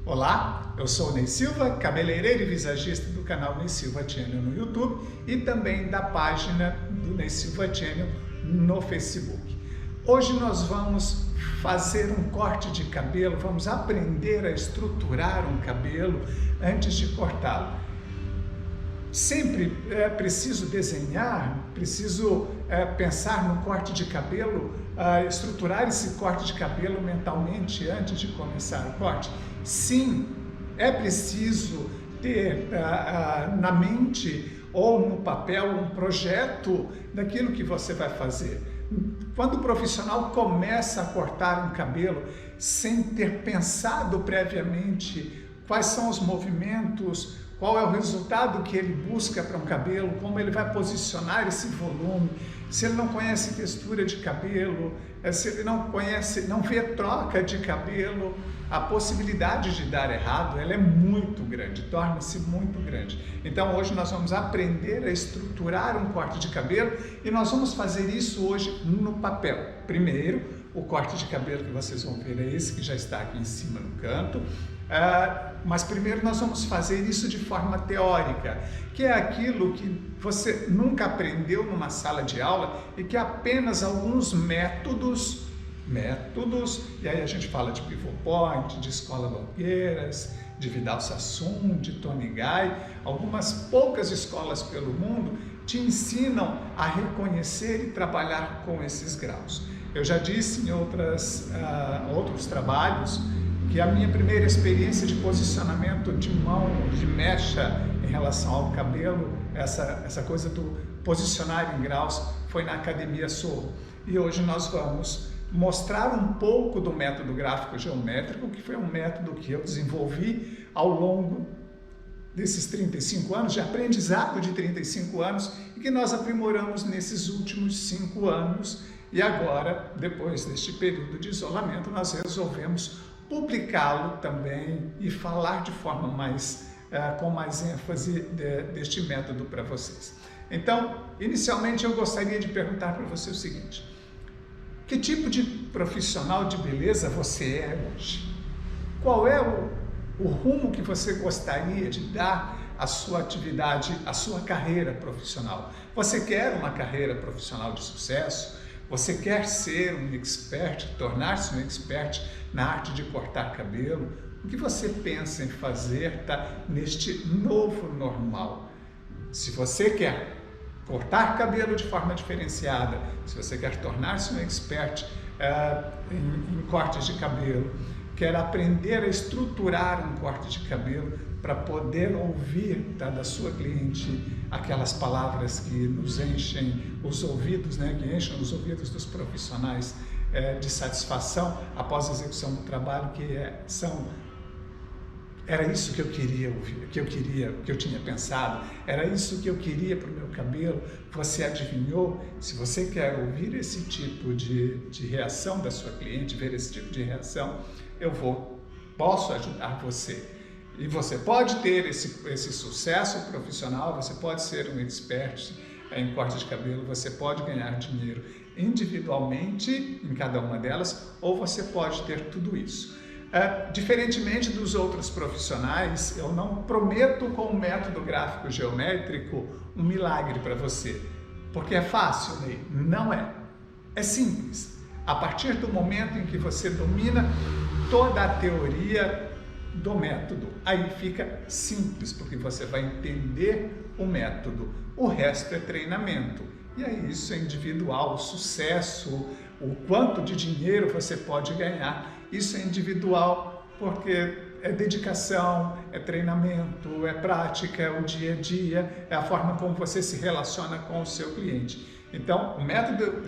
Olá, eu sou o Ney Silva, cabeleireiro e visagista do canal Ney Silva Channel no YouTube e também da página do Ney Silva Channel no Facebook. Hoje nós vamos fazer um corte de cabelo, vamos aprender a estruturar um cabelo antes de cortá-lo. Sempre é preciso desenhar, preciso pensar no corte de cabelo, estruturar esse corte de cabelo mentalmente antes de começar o corte. Sim, é preciso ter na mente ou no papel um projeto daquilo que você vai fazer. Quando o profissional começa a cortar um cabelo sem ter pensado previamente quais são os movimentos, qual é o resultado que ele busca para um cabelo, como ele vai posicionar esse volume, se ele não conhece textura de cabelo, se ele não vê troca de cabelo, a possibilidade de dar errado, ela é muito grande, torna-se muito grande. Então hoje nós vamos aprender a estruturar um corte de cabelo e nós vamos fazer isso hoje no papel. Primeiro, o corte de cabelo que vocês vão ver é esse que já está aqui em cima no canto. Mas primeiro nós vamos fazer isso de forma teórica, que é aquilo que você nunca aprendeu numa sala de aula e que é apenas alguns métodos, e aí a gente fala de Pivot Point, de Escola Nogueiras, de Vidal Sassoon, de Tony Guy, algumas poucas escolas pelo mundo te ensinam a reconhecer e trabalhar com esses graus. Eu já disse em outros trabalhos que a minha primeira experiência de posicionamento de mão, de mecha em relação ao cabelo, essa coisa do posicionar em graus, foi na Academia Sorro. E hoje nós vamos mostrar um pouco do método gráfico geométrico, que foi um método que eu desenvolvi ao longo desses 35 anos, de aprendizado de 35 anos, e que nós aprimoramos nesses últimos 5 anos. E agora, depois deste período de isolamento, nós resolvemos publicá-lo também e falar de forma com mais ênfase deste método para vocês. Então, inicialmente eu gostaria de perguntar para você o seguinte: que tipo de profissional de beleza você é hoje? Qual é o rumo que você gostaria de dar à sua atividade, à sua carreira profissional? Você quer uma carreira profissional de sucesso? Você quer ser um expert, tornar-se um expert na arte de cortar cabelo? O que você pensa em fazer neste novo normal? Se você quer cortar cabelo de forma diferenciada, se você quer tornar-se um expert em cortes de cabelo, quer aprender a estruturar um corte de cabelo para poder ouvir da sua cliente aquelas palavras que nos enchem os ouvidos, que enchem os ouvidos dos profissionais de satisfação após a execução do trabalho, era isso que eu queria ouvir, que eu tinha pensado, era isso que eu queria para o meu cabelo. Você adivinhou? Se você quer ouvir esse tipo de reação da sua cliente, ver esse tipo de reação, posso ajudar você. E você pode ter esse sucesso profissional, você pode ser um expert em corte de cabelo, você pode ganhar dinheiro individualmente em cada uma delas, ou você pode ter tudo isso. Diferentemente dos outros profissionais, eu não prometo com o método gráfico geométrico um milagre para você, porque é fácil, Ney? Não é. É simples. A partir do momento em que você domina toda a teoria do método, aí fica simples, porque você vai entender o método. O resto é treinamento. E aí isso é individual, o sucesso, o quanto de dinheiro você pode ganhar, isso é individual, porque é dedicação, é treinamento, é prática, é o dia a dia, é a forma como você se relaciona com o seu cliente. Então, o método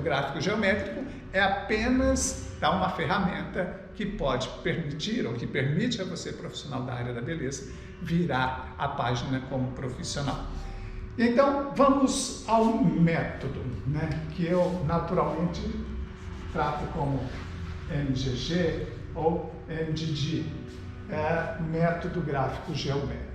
gráfico geométrico é apenas uma ferramenta que pode permitir, ou que permite a você, profissional da área da beleza, virar a página como profissional. Então, vamos ao método, que eu naturalmente trato como MGG ou MGG, método gráfico geométrico.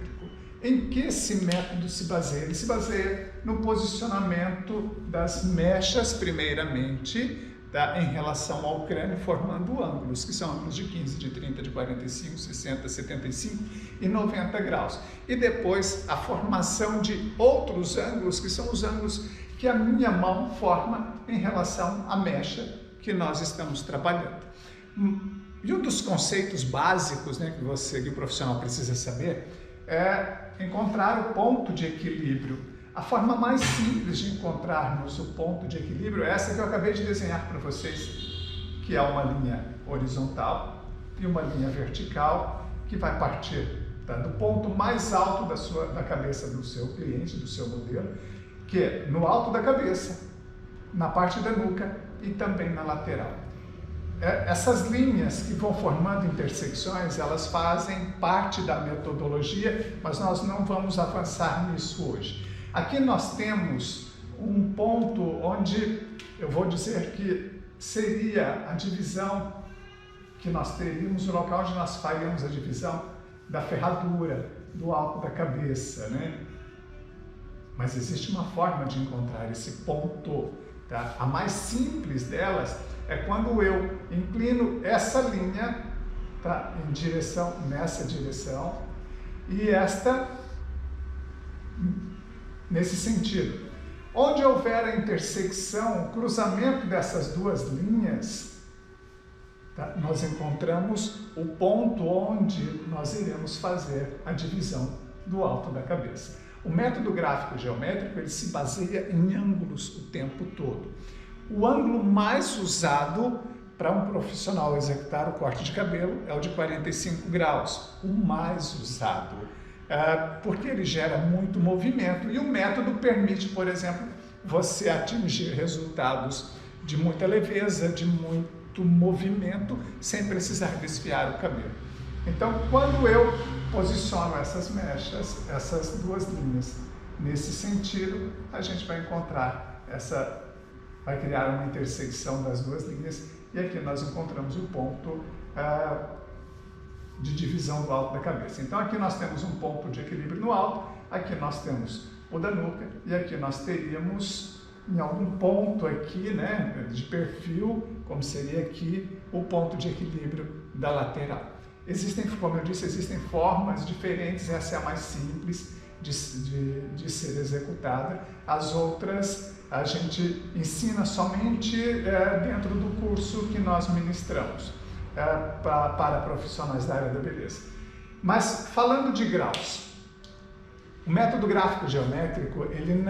Em que esse método se baseia? Ele se baseia no posicionamento das mechas, primeiramente, tá, em relação ao crânio, formando ângulos, que são ângulos de 15, de 30, de 45, 60, 75 e 90 graus. E depois a formação de outros ângulos, que são os ângulos que a minha mão forma em relação à mecha que nós estamos trabalhando. E um dos conceitos básicos, né, que o profissional precisa saber é encontrar o ponto de equilíbrio. A forma mais simples de encontrarmos o ponto de equilíbrio é essa que eu acabei de desenhar para vocês, que é uma linha horizontal e uma linha vertical que vai partir, tá, do ponto mais alto da cabeça do seu cliente, do seu modelo, que é no alto da cabeça, na parte da nuca e também na lateral. Essas linhas que vão formando intersecções, elas fazem parte da metodologia, mas nós não vamos avançar nisso hoje. Aqui nós temos um ponto onde eu vou dizer que seria a divisão que nós teríamos, o local onde nós faríamos a divisão da ferradura, do alto da cabeça, né? Mas existe uma forma de encontrar esse ponto, tá? A mais simples delas é quando eu inclino essa linha, tá, nessa direção, e esta nesse sentido. Onde houver a intersecção, o cruzamento dessas duas linhas, tá, nós encontramos o ponto onde nós iremos fazer a divisão do alto da cabeça. O método gráfico geométrico, ele se baseia em ângulos o tempo todo. O ângulo mais usado para um profissional executar o corte de cabelo é o de 45 graus, o mais usado. Porque ele gera muito movimento e o método permite, por exemplo, você atingir resultados de muita leveza, de muito movimento, sem precisar desfiar o cabelo. Então, quando eu posiciono essas mechas, essas duas linhas, nesse sentido, a gente vai encontrar vai criar uma intersecção das duas linhas e aqui nós encontramos o ponto de divisão do alto da cabeça. Então aqui nós temos um ponto de equilíbrio no alto, aqui nós temos o da nuca e aqui nós teríamos em algum ponto aqui, né, de perfil, como seria aqui o ponto de equilíbrio da lateral. Como eu disse, existem formas diferentes, essa é a mais simples de ser executada. As outras a gente ensina somente dentro do curso que nós ministramos. Para profissionais da área da beleza. Mas falando de graus, o método gráfico geométrico, ele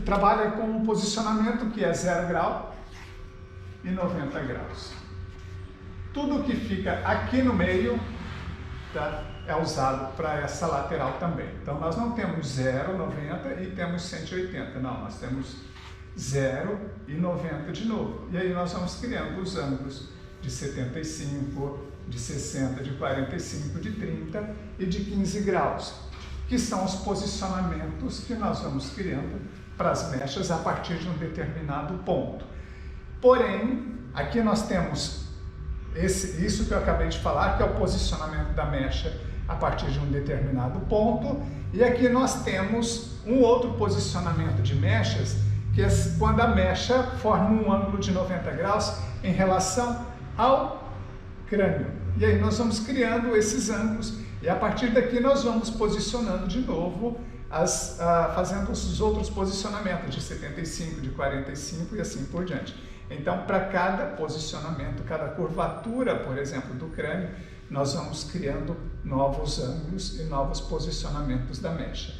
trabalha com um posicionamento que é 0 grau e 90 graus. Tudo que fica aqui no meio, tá, é usado para essa lateral também. Então nós não temos 0, 90 e temos 180, não, nós temos 0 e 90 de novo. E aí nós vamos criando os ângulos de 75, de 60, de 45, de 30 e de 15 graus, que são os posicionamentos que nós vamos criando para as mechas a partir de um determinado ponto. Porém, aqui nós temos isso que eu acabei de falar, que é o posicionamento da mecha a partir de um determinado ponto, e aqui nós temos um outro posicionamento de mechas, que é quando a mecha forma um ângulo de 90 graus em relação ao crânio. E aí nós vamos criando esses ângulos e a partir daqui nós vamos posicionando de novo, fazendo os outros posicionamentos de 75, de 45 e assim por diante. Então, para cada posicionamento, cada curvatura, por exemplo, do crânio, nós vamos criando novos ângulos e novos posicionamentos da mecha.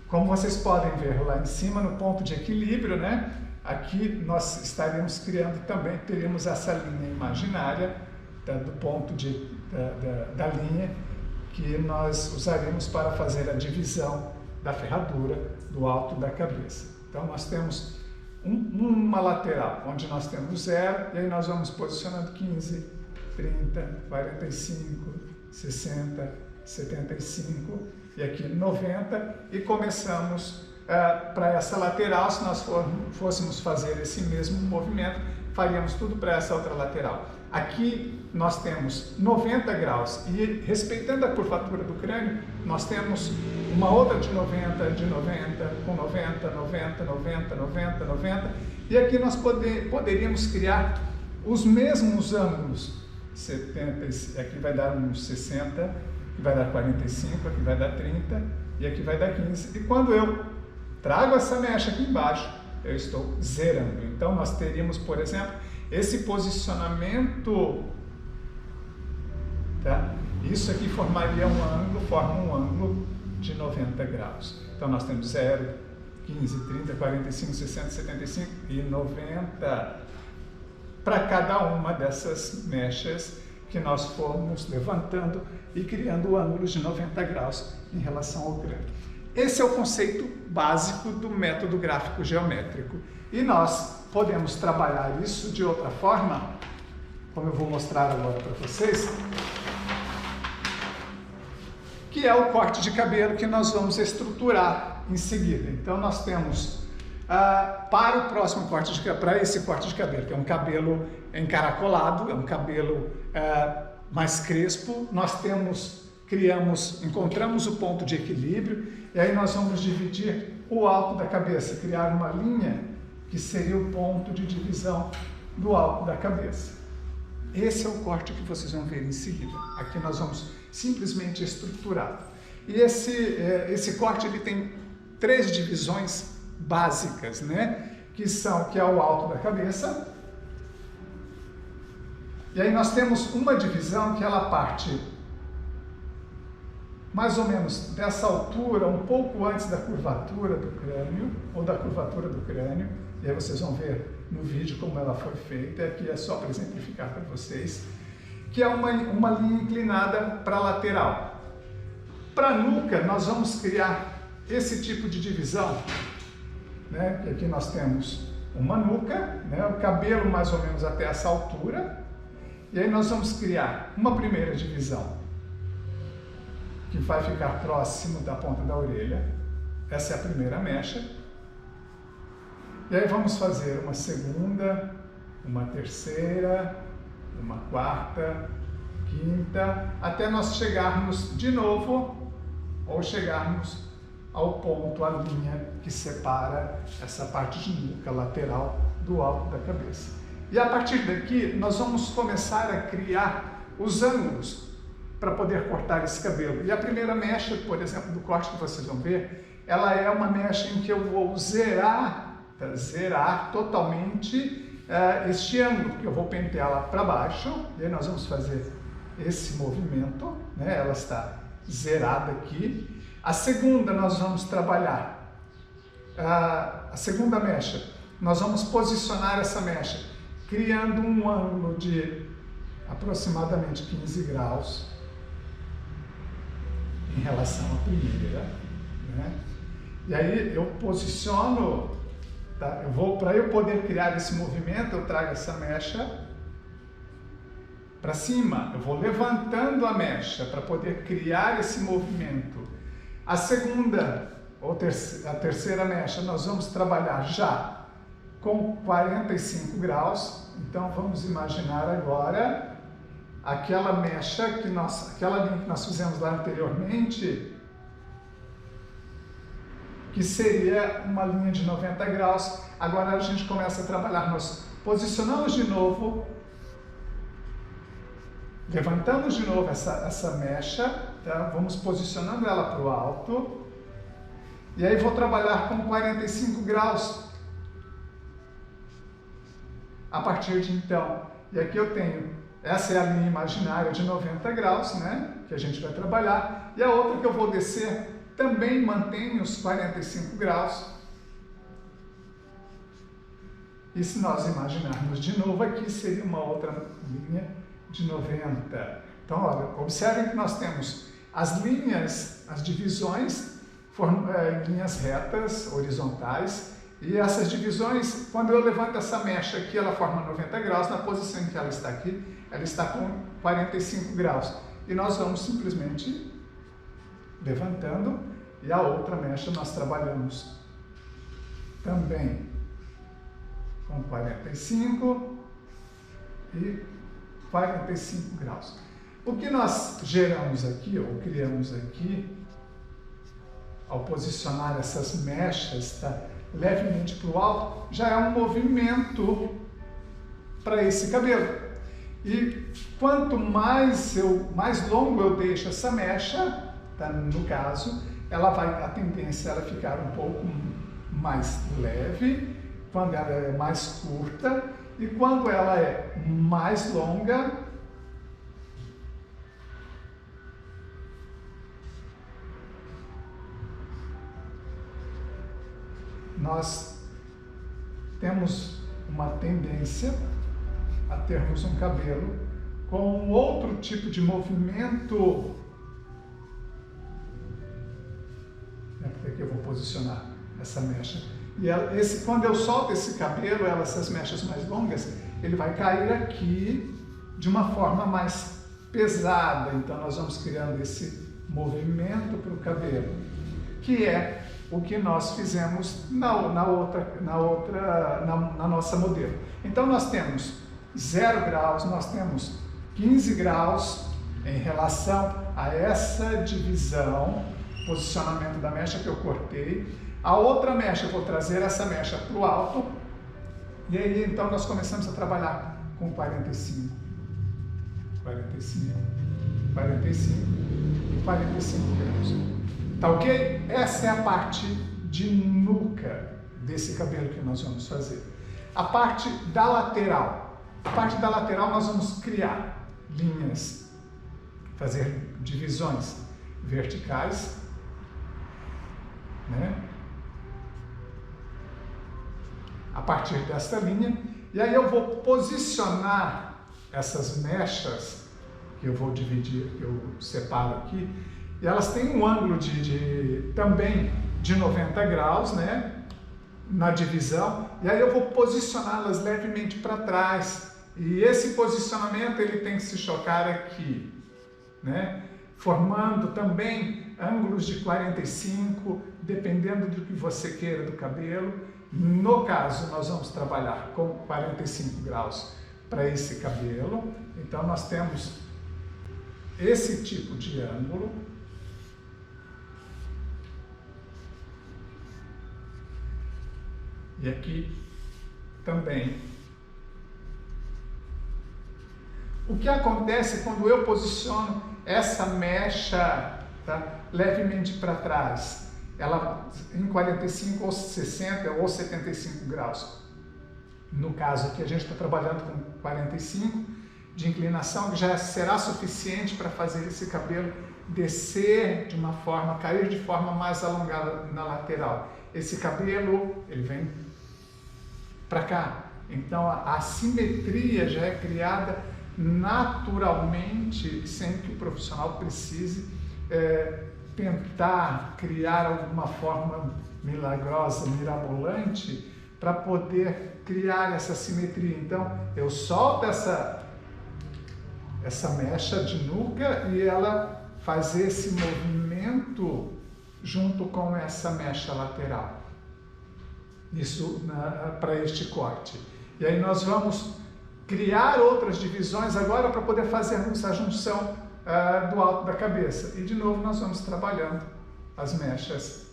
Como vocês podem ver lá em cima, no ponto de equilíbrio, né? Aqui nós estaríamos criando também, teríamos essa linha imaginária, tá, do ponto da linha, que nós usaríamos para fazer a divisão da ferradura do alto da cabeça. Então nós temos uma lateral, onde nós temos 0, e aí nós vamos posicionando 15, 30, 45, 60, 75, e aqui 90, e começamos para essa lateral. Se nós fôssemos fazer esse mesmo movimento, faríamos tudo para essa outra lateral. Aqui nós temos 90 graus e, respeitando a curvatura do crânio, nós temos uma outra de 90, com 90, 90, 90, 90, 90, E aqui nós poderíamos criar os mesmos ângulos. 70, aqui vai dar uns 60, aqui vai dar 45, aqui vai dar 30 e aqui vai dar 15. E quando eu trago essa mecha aqui embaixo, eu estou zerando. Então nós teríamos, por exemplo, esse posicionamento, tá? Isso aqui formaria forma um ângulo de 90 graus. Então nós temos 0, 15, 30, 45, 60, 75 e 90 para cada uma dessas mechas que nós formos levantando e criando ângulos de 90 graus em relação ao grande. Esse é o conceito básico do método gráfico geométrico. E nós podemos trabalhar isso de outra forma, como eu vou mostrar agora para vocês, que é o corte de cabelo que nós vamos estruturar em seguida. Então nós temos para o próximo corte de cabelo, para esse corte de cabelo, que é um cabelo encaracolado, é um cabelo mais crespo, nós encontramos o ponto de equilíbrio e aí nós vamos dividir o alto da cabeça, criar uma linha que seria o ponto de divisão do alto da cabeça. Esse é o corte que vocês vão ver em seguida. Aqui nós vamos simplesmente estruturar. E esse corte ele tem 3 divisões básicas, né? Que é o alto da cabeça. E aí nós temos uma divisão que ela parte mais ou menos dessa altura, um pouco antes da curvatura do crânio, ou da curvatura do crânio. E aí vocês vão ver no vídeo como ela foi feita. Aqui é só para exemplificar para vocês. Que é uma linha inclinada para a lateral. Para a nuca, nós vamos criar esse tipo de divisão, né? Que aqui nós temos uma nuca, né? O cabelo mais ou menos até essa altura. E aí nós vamos criar uma primeira divisão, que vai ficar próximo da ponta da orelha. Essa é a primeira mecha. E aí vamos fazer uma segunda, uma terceira, uma quarta, quinta, até nós chegarmos de novo, ou chegarmos ao ponto, a linha que separa essa parte de nuca lateral do alto da cabeça. E a partir daqui, nós vamos começar a criar os ângulos para poder cortar esse cabelo. E a primeira mecha, por exemplo, do corte que vocês vão ver, ela é uma mecha em que eu vou zerar totalmente este ângulo, que eu vou penteá-la para baixo, e aí nós vamos fazer esse movimento, né? Ela está zerada aqui. A segunda nós vamos trabalhar, a segunda mecha, nós vamos posicionar essa mecha, criando um ângulo de aproximadamente 15 graus em relação à primeira, né? E aí eu posiciono, tá? Para eu poder criar esse movimento, eu trago essa mecha para cima, eu vou levantando a mecha para poder criar esse movimento. A segunda ou a terceira mecha nós vamos trabalhar já com 45 graus. Então vamos imaginar agora aquela mecha aquela linha que nós fizemos lá anteriormente, que seria uma linha de 90 graus. Agora a gente começa a trabalhar, nós posicionamos de novo, levantamos de novo essa mecha, tá? Vamos posicionando ela para o alto, e aí vou trabalhar com 45 graus a partir de então. E aqui eu tenho, essa é a linha imaginária de 90 graus, né? Que a gente vai trabalhar, e a outra que eu vou descer também mantém os 45 graus. E se nós imaginarmos de novo aqui, seria uma outra linha de 90. Então, olha, observem que nós temos as linhas, as divisões, linhas retas, horizontais, e essas divisões, quando eu levanto essa mecha aqui, ela forma 90 graus, na posição em que ela está aqui, ela está com 45 graus. E nós vamos simplesmente levantando, e a outra mecha nós trabalhamos também com 45 e 45 graus. O que nós geramos aqui, ou criamos aqui, ao posicionar essas mechas, tá? levemente para o alto, já é um movimento para esse cabelo. E quanto mais longo eu deixo essa mecha, tá, no caso, a tendência é ela ficar um pouco mais leve, quando ela é mais curta, e quando ela é mais longa, nós temos uma tendência a termos um cabelo com outro tipo de movimento. Aqui eu vou posicionar essa mecha. E quando eu solto esse cabelo, essas mechas mais longas, ele vai cair aqui de uma forma mais pesada. Então nós vamos criando esse movimento para o cabelo, que é o que nós fizemos na nossa modelo. Então nós temos 0 graus, nós temos 15 graus em relação a essa divisão, posicionamento da mecha que eu cortei. A outra mecha, eu vou trazer essa mecha para o alto, e aí então nós começamos a trabalhar com 45, 45, 45 e 45 graus. Tá ok? Essa é a parte de nuca desse cabelo que nós vamos fazer. A parte da lateral. A parte da lateral nós vamos criar linhas, fazer divisões verticais, né? A partir desta linha, e aí eu vou posicionar essas mechas que eu vou dividir, que eu separo aqui, e elas têm um ângulo também de 90 graus, né, na divisão, e aí eu vou posicioná-las levemente para trás, e esse posicionamento ele tem que se chocar aqui, né, formando também ângulos de 45, dependendo do que você queira do cabelo. No caso, nós vamos trabalhar com 45 graus para esse cabelo, então nós temos esse tipo de ângulo. E aqui também. O que acontece quando eu posiciono essa mecha, tá, levemente para trás? Ela em 45 ou 60 ou 75 graus. No caso aqui a gente está trabalhando com 45 de inclinação, que já será suficiente para fazer esse cabelo descer de uma forma, cair de forma mais alongada na lateral. Esse cabelo, ele vem para cá. Então a simetria já é criada naturalmente, sem que o profissional precise tentar criar alguma forma milagrosa, mirabolante, para poder criar essa simetria. Então eu solto essa mecha de nuca e ela faz esse movimento junto com essa mecha lateral. Isso para este corte. E aí nós vamos criar outras divisões agora para poder fazermos a junção do alto da cabeça. E de novo nós vamos trabalhando as mechas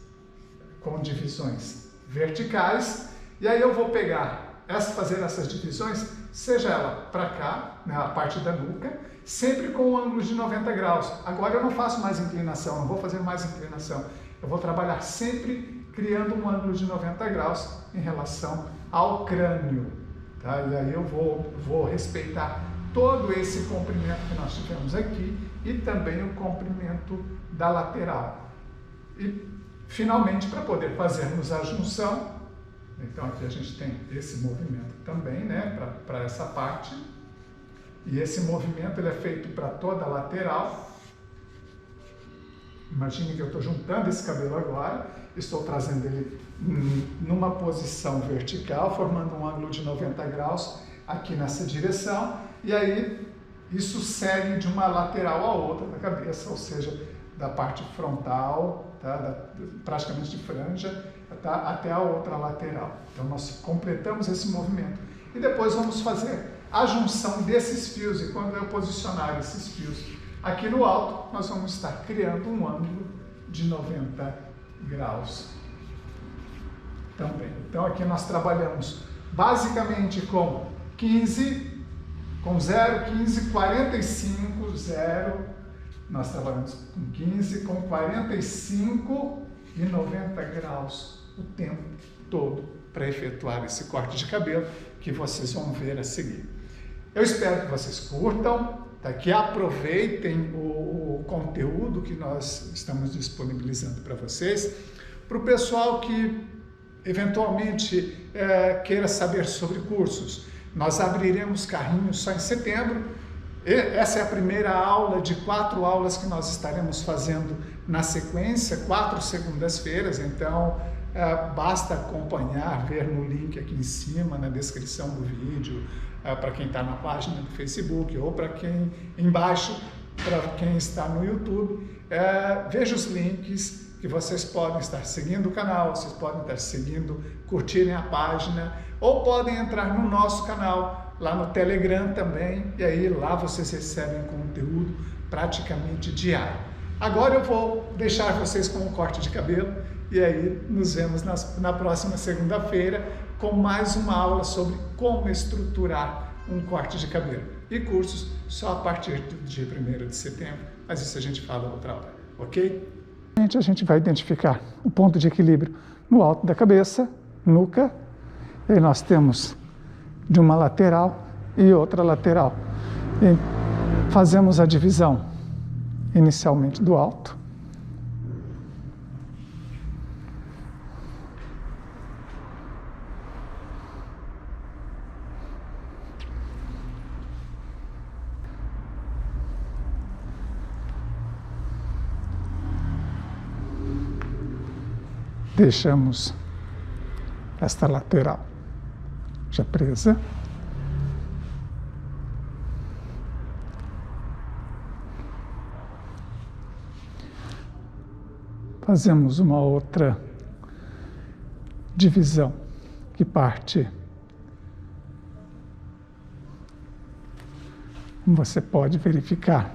com divisões verticais. E aí eu vou pegar, fazer essas divisões, seja ela para cá, na parte da nuca, sempre com um ângulo de 90 graus. Agora eu não faço mais inclinação, não vou fazer mais inclinação. Eu vou trabalhar sempre criando um ângulo de 90 graus em relação ao crânio. Tá? E aí eu vou respeitar todo esse comprimento que nós tivemos aqui e também o comprimento da lateral. E finalmente, para poder fazermos a junção, então aqui a gente tem esse movimento também, né, para essa parte, e esse movimento ele é feito para toda a lateral. Imagine que eu estou juntando esse cabelo agora, estou trazendo ele numa posição vertical, formando um ângulo de 90 graus aqui nessa direção, e aí isso segue de uma lateral a outra da cabeça, ou seja, da parte frontal, tá, praticamente de franja, tá, até a outra lateral. Então nós completamos esse movimento e depois vamos fazer a junção desses fios, e quando eu posicionar esses fios aqui no alto, nós vamos estar criando um ângulo de 90 graus. também. Então aqui nós trabalhamos basicamente com 15, com 0, 15, 45, 0. Nós trabalhamos com 15, com 45 e 90 graus o tempo todo para efetuar esse corte de cabelo que vocês vão ver a seguir. Eu espero que vocês curtam, que aproveitem o conteúdo que nós estamos disponibilizando para vocês. Para o pessoal que eventualmente queira saber sobre cursos, nós abriremos carrinhos só em setembro. Essa é a primeira aula de 4 aulas que nós estaremos fazendo na sequência, 4 segundas-feiras, então basta acompanhar, ver no link aqui em cima, na descrição do vídeo, para quem está na página do Facebook, ou para quem embaixo, para quem está no YouTube, veja os links que vocês podem estar seguindo o canal, vocês podem estar seguindo, curtirem a página, ou podem entrar no nosso canal, lá no Telegram também, e aí lá vocês recebem conteúdo praticamente diário. Agora eu vou deixar vocês com um corte de cabelo, e aí nos vemos na próxima segunda-feira com mais uma aula sobre como estruturar um corte de cabelo. E cursos só a partir do dia 1º de setembro, mas isso a gente fala outra hora, ok? A gente vai identificar o ponto de equilíbrio no alto da cabeça, nuca, e aí nós temos de uma lateral e outra lateral. E fazemos a divisão inicialmente do alto. Deixamos esta lateral já presa. Fazemos uma outra divisão que parte, como você pode verificar,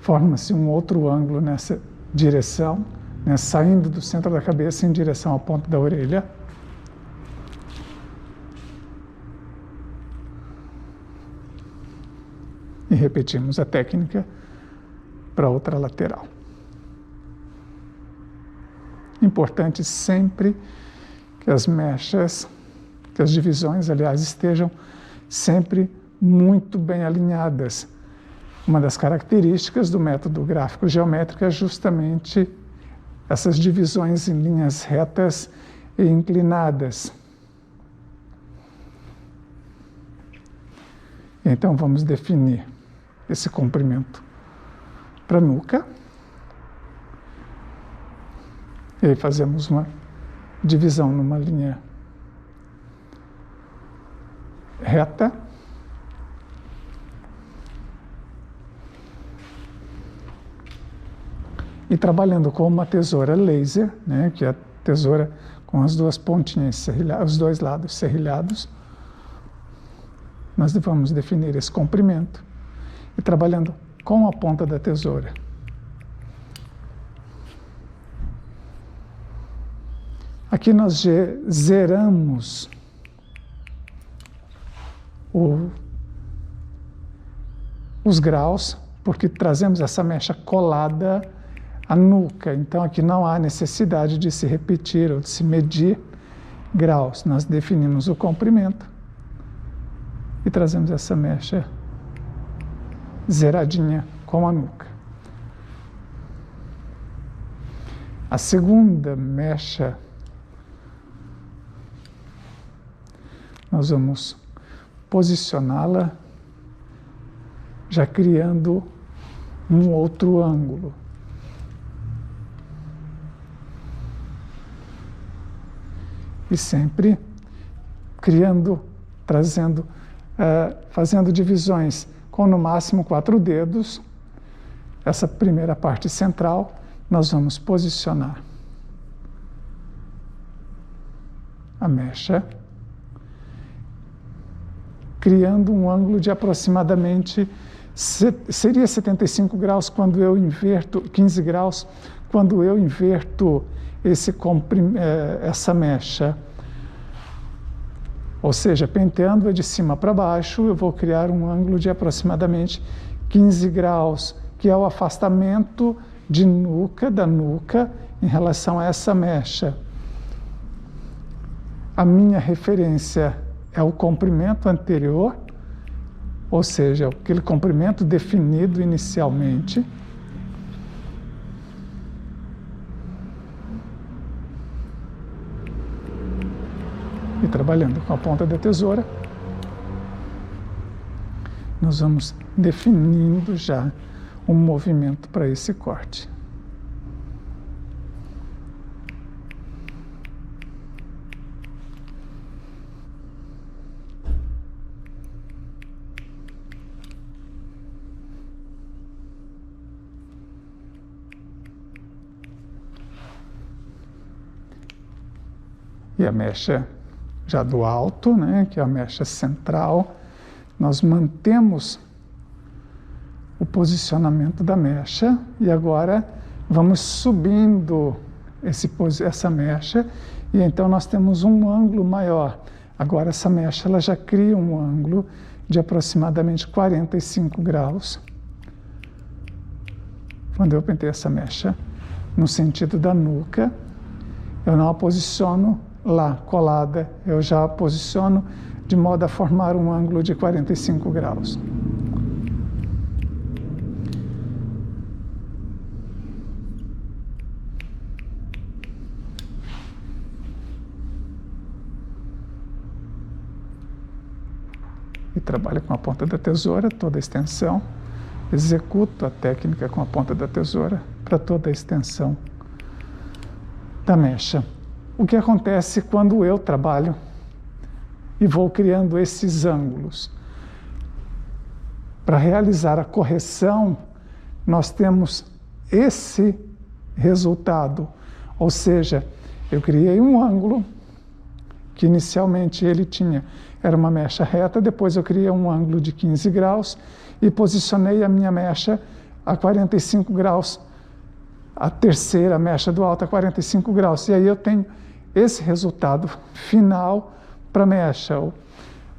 forma-se um outro ângulo nessa direção, né, saindo do centro da cabeça em direção à ponta da orelha. E repetimos a técnica para outra lateral. Importante sempre que as mechas, que as divisões, aliás, estejam sempre muito bem alinhadas. Uma das características do método gráfico geométrico é justamente essas divisões em linhas retas e inclinadas. Então vamos definir esse comprimento para a nuca. E aí fazemos uma divisão numa linha reta. E trabalhando com uma tesoura laser, né, que é a tesoura com as duas pontinhas, os dois lados serrilhados, nós vamos definir esse comprimento e trabalhando com a ponta da tesoura. Aqui nós zeramos os graus, porque trazemos essa mecha colada à nuca. Então aqui não há necessidade de se repetir ou de se medir graus. Nós definimos o comprimento e trazemos essa mecha zeradinha com a nuca. A segunda mecha nós vamos posicioná-la já criando um outro ângulo. E sempre criando, trazendo, fazendo divisões com no máximo 4 dedos. Essa primeira parte central nós vamos posicionar a mecha, criando um ângulo de aproximadamente, seria 75 graus quando eu inverto, 15 graus, quando eu inverto essa mecha. Ou seja, penteando-a de cima para baixo, eu vou criar um ângulo de aproximadamente 15 graus, que é o afastamento da nuca em relação a essa mecha. A minha referência é o comprimento anterior, ou seja, aquele comprimento definido inicialmente. E trabalhando com a ponta da tesoura, nós vamos definindo já um movimento para esse corte. E a mecha já do alto, né, que é a mecha central, nós mantemos o posicionamento da mecha e agora vamos subindo essa mecha e então nós temos um ângulo maior. Agora essa mecha ela já cria um ângulo de aproximadamente 45 graus. Quando eu penteio essa mecha no sentido da nuca, eu não a posiciono lá colada, eu já a posiciono de modo a formar um ângulo de 45 graus. E trabalho com a ponta da tesoura, toda a extensão. Executo a técnica com a ponta da tesoura para toda a extensão da mecha. O que acontece quando eu trabalho e vou criando esses ângulos? Para realizar a correção, nós temos esse resultado. Ou seja, eu criei um ângulo que inicialmente era uma mecha reta, depois eu criei um ângulo de 15 graus e posicionei a minha mecha a 45 graus, a terceira mecha do alto a 45 graus. E aí eu tenho esse resultado final para a mecha.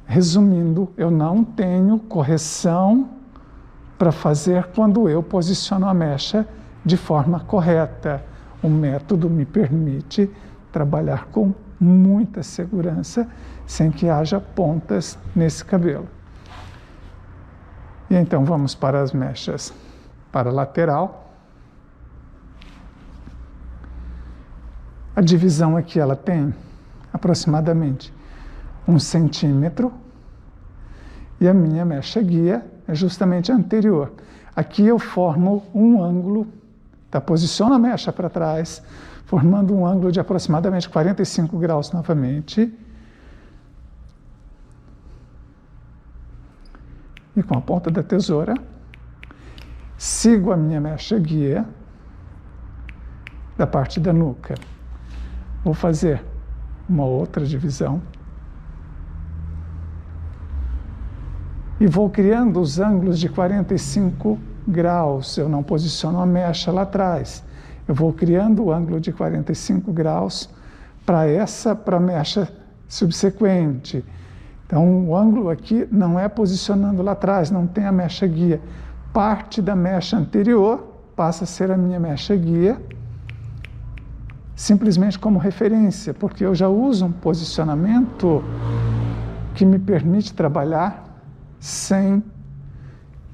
Resumindo, eu não tenho correção para fazer quando eu posiciono a mecha de forma correta. O método me permite trabalhar com muita segurança, sem que haja pontas nesse cabelo. E então vamos para as mechas para a lateral. A divisão aqui ela tem aproximadamente 1 centímetro e a minha mecha guia é justamente a anterior. Aqui eu formo um ângulo, posiciono a mecha para trás, formando um ângulo de aproximadamente 45 graus novamente. E com a ponta da tesoura, sigo a minha mecha guia da parte da nuca. Vou fazer uma outra divisão. E vou criando os ângulos de 45 graus. Eu não posiciono a mecha lá atrás. Eu vou criando o ângulo de 45 graus para a mecha subsequente. Então, o ângulo aqui não é posicionando lá atrás, não tem a mecha guia. Parte da mecha anterior passa a ser a minha mecha guia, simplesmente como referência, porque eu já uso um posicionamento que me permite trabalhar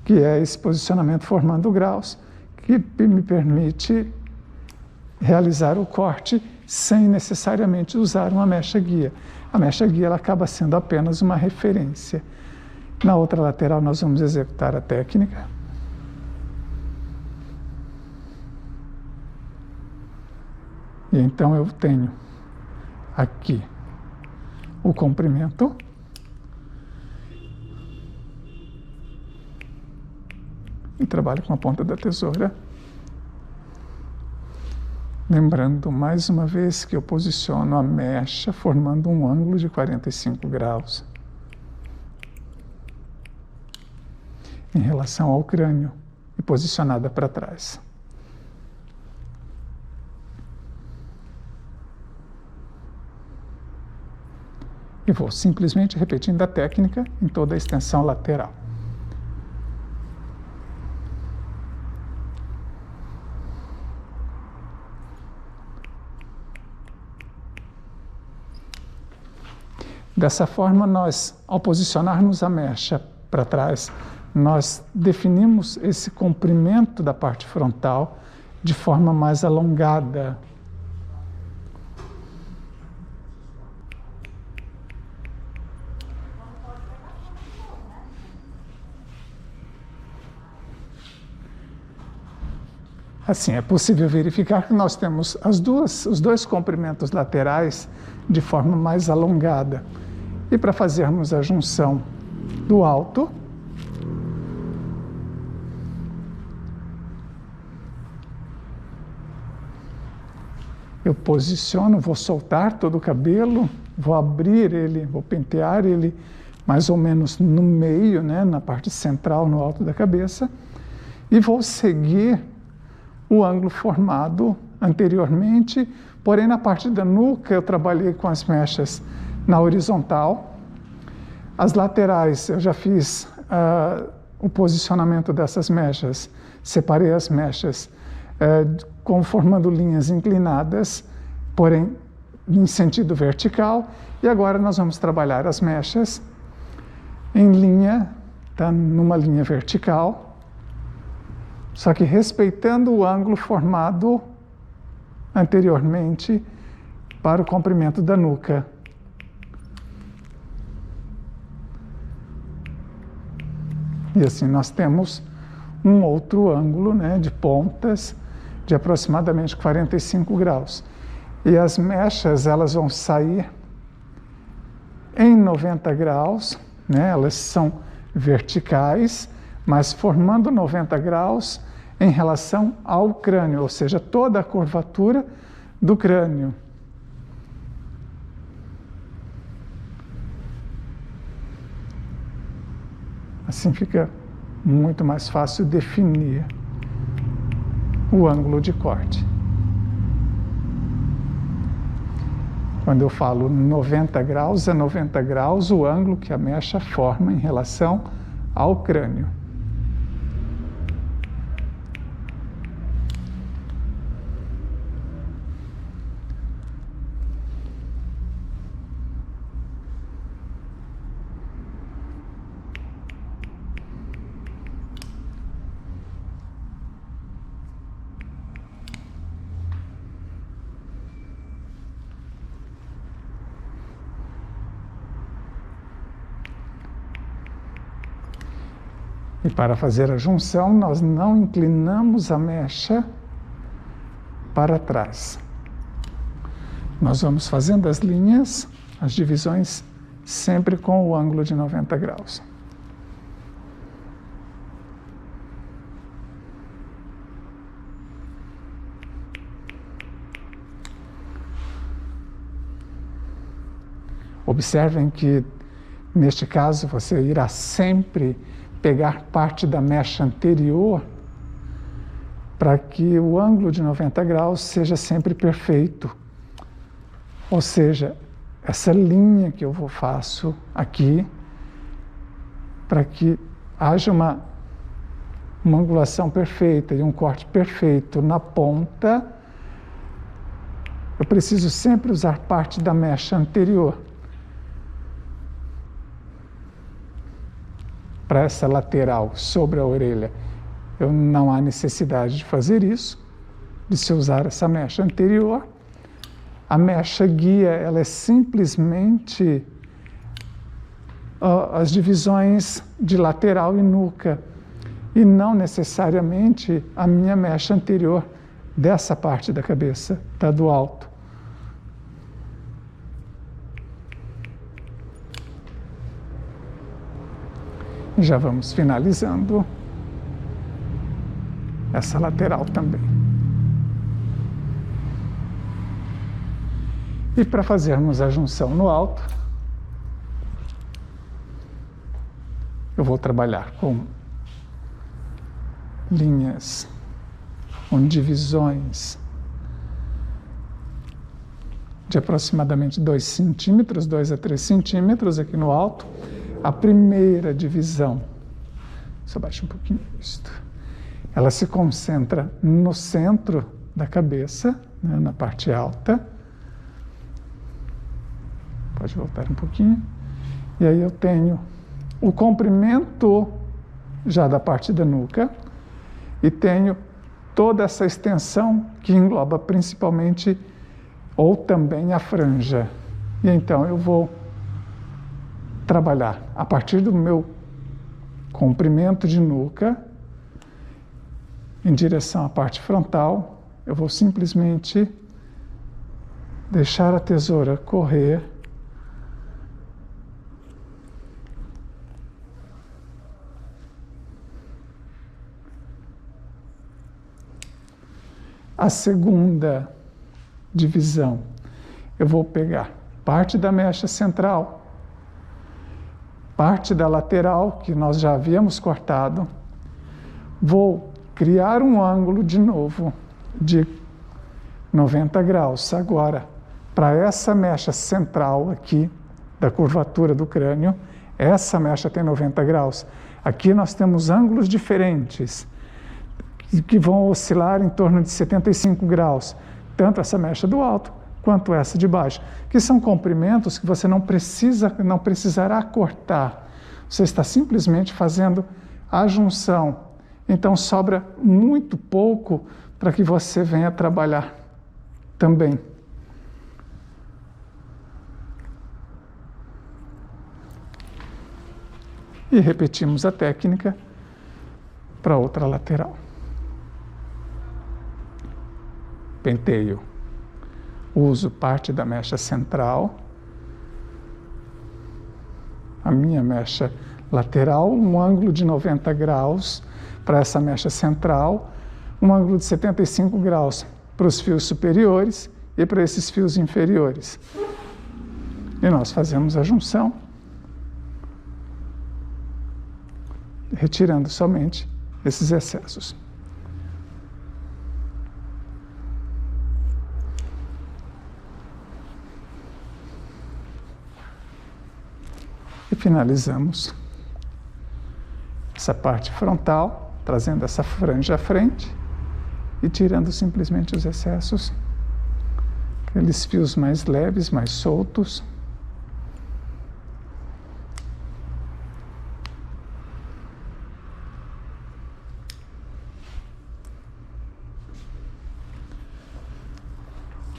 que é esse posicionamento formando graus, que me permite realizar o corte sem necessariamente usar uma mecha guia. A mecha guia ela acaba sendo apenas uma referência. Na outra lateral nós vamos executar a técnica. E então eu tenho aqui o comprimento. E trabalho com a ponta da tesoura. Lembrando mais uma vez que eu posiciono a mecha formando um ângulo de 45 graus em relação ao crânio e posicionada para trás. E vou simplesmente repetindo a técnica em toda a extensão lateral. Dessa forma, nós, ao posicionarmos a mecha para trás, nós definimos esse comprimento da parte frontal de forma mais alongada. Assim, é possível verificar que nós temos os dois comprimentos laterais de forma mais alongada. E para fazermos a junção do alto, eu posiciono, vou soltar todo o cabelo, vou abrir ele, vou pentear ele mais ou menos no meio, né, na parte central, no alto da cabeça, e vou seguir o ângulo formado anteriormente, porém na parte da nuca eu trabalhei com as mechas na horizontal. As laterais eu já fiz o posicionamento dessas mechas, separei as mechas formando linhas inclinadas, porém em sentido vertical, e agora nós vamos trabalhar as mechas em linha, tá, numa linha vertical, só que respeitando o ângulo formado anteriormente para o comprimento da nuca. E assim nós temos um outro ângulo, né, de pontas de aproximadamente 45 graus. E as mechas, elas vão sair em 90 graus, né, elas são verticais, mas formando 90 graus em relação ao crânio, ou seja, toda a curvatura do crânio. Assim fica muito mais fácil definir o ângulo de corte. Quando eu falo 90 graus, é 90 graus o ângulo que a mecha forma em relação ao crânio. E para fazer a junção, nós não inclinamos a mecha para trás. Nós vamos fazendo as linhas, as divisões, sempre com o ângulo de 90 graus. Observem que, neste caso, você irá sempre pegar parte da mecha anterior para que o ângulo de 90 graus seja sempre perfeito. Ou seja, essa linha que eu faço aqui, para que haja uma angulação perfeita e um corte perfeito na ponta, eu preciso sempre usar parte da mecha anterior. Para essa lateral sobre a orelha, não há necessidade de fazer isso, de se usar essa mecha anterior. A mecha guia, ela é simplesmente as divisões de lateral e nuca, e não necessariamente a minha mecha anterior dessa parte da cabeça, tá, do alto. Já vamos finalizando essa lateral também. E para fazermos a junção no alto, eu vou trabalhar com linhas, com divisões de aproximadamente 2 centímetros, 2 a 3 centímetros aqui no alto. A primeira divisão, só baixa um pouquinho isto, ela se concentra no centro da cabeça, né, na parte alta. Pode voltar um pouquinho. E aí eu tenho o comprimento já da parte da nuca e tenho toda essa extensão que engloba principalmente ou também a franja. E então eu vou trabalhar a partir do meu comprimento de nuca em direção à parte frontal. Eu vou simplesmente deixar a tesoura correr a segunda divisão. Eu vou pegar parte da mecha central, parte da lateral, que nós já havíamos cortado, vou criar um ângulo de novo de 90 graus. Agora, para essa mecha central aqui, da curvatura do crânio, essa mecha tem 90 graus. Aqui nós temos ângulos diferentes, que vão oscilar em torno de 75 graus, tanto essa mecha do alto quanto essa de baixo, que são comprimentos que você não precisará cortar. Você está simplesmente fazendo a junção. Então sobra muito pouco para que você venha trabalhar também. E repetimos a técnica para outra lateral. Penteio. Uso parte da mecha central, a minha mecha lateral, um ângulo de 90 graus para essa mecha central, um ângulo de 75 graus para os fios superiores e para esses fios inferiores. E nós fazemos a junção, retirando somente esses excessos. E finalizamos essa parte frontal, trazendo essa franja à frente e tirando simplesmente os excessos, aqueles fios mais leves, mais soltos.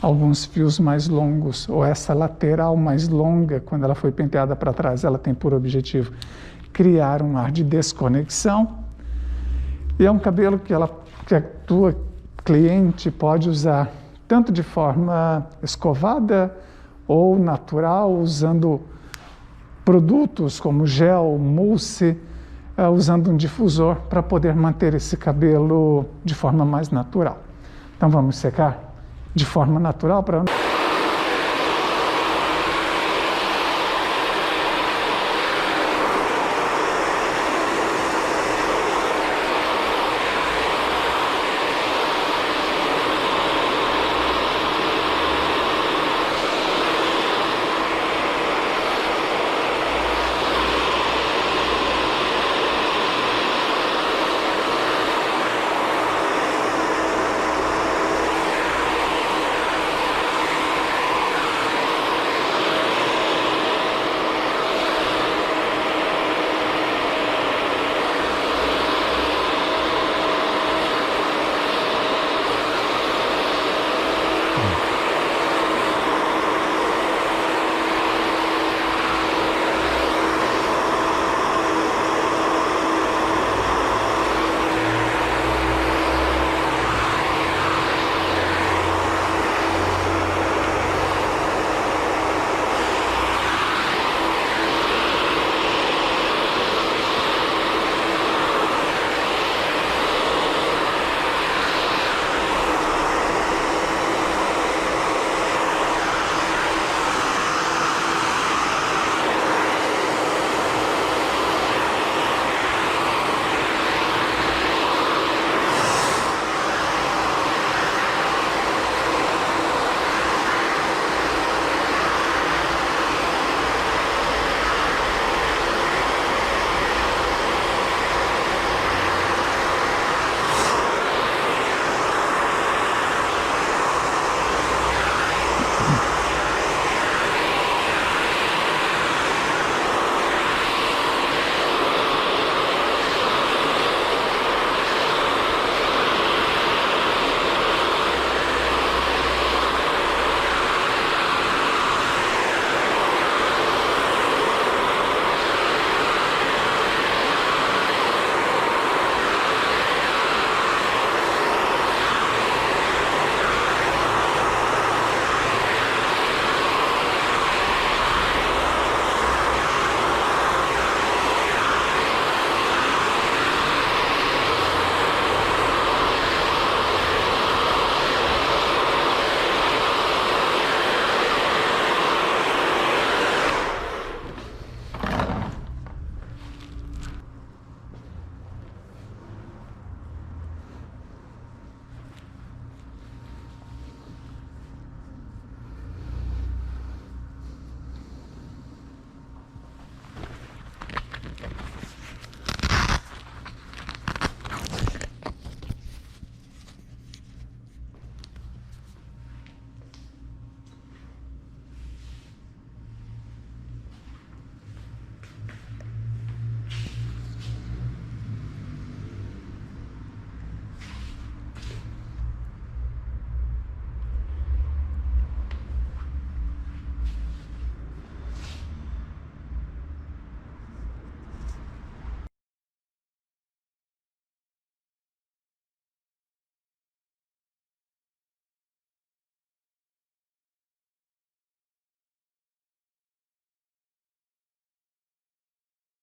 Alguns fios mais longos, ou essa lateral mais longa, quando ela foi penteada para trás, ela tem por objetivo criar um ar de desconexão. E é um cabelo que a tua cliente pode usar tanto de forma escovada ou natural, usando produtos como gel, mousse, usando um difusor para poder manter esse cabelo de forma mais natural. Então vamos secar de forma natural para